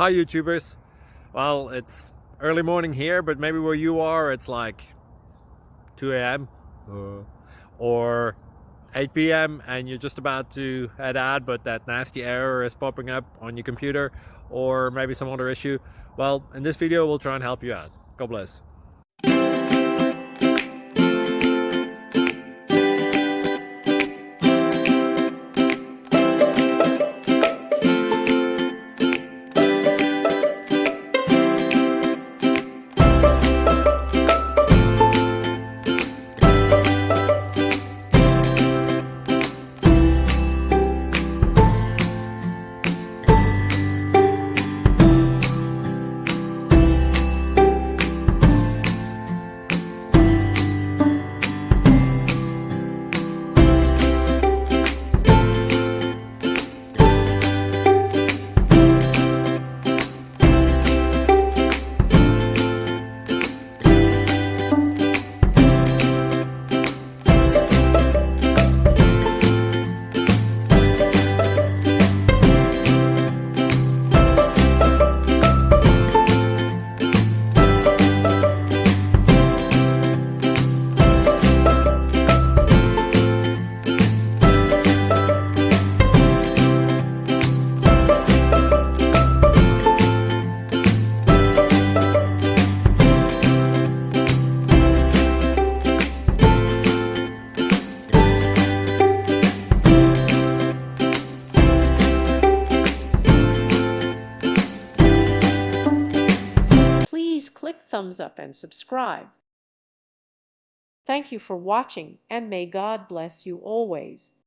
Hi YouTubers. Well, it's early morning here, but maybe where you are it's like 2 a.m. or 8 p.m. and you're just about to head out, but that nasty error is popping up on your computer, or maybe some other issue. Well, in this video we'll try and help you out. God bless. Please click thumbs up and subscribe. Thank you for watching, and may God bless you always.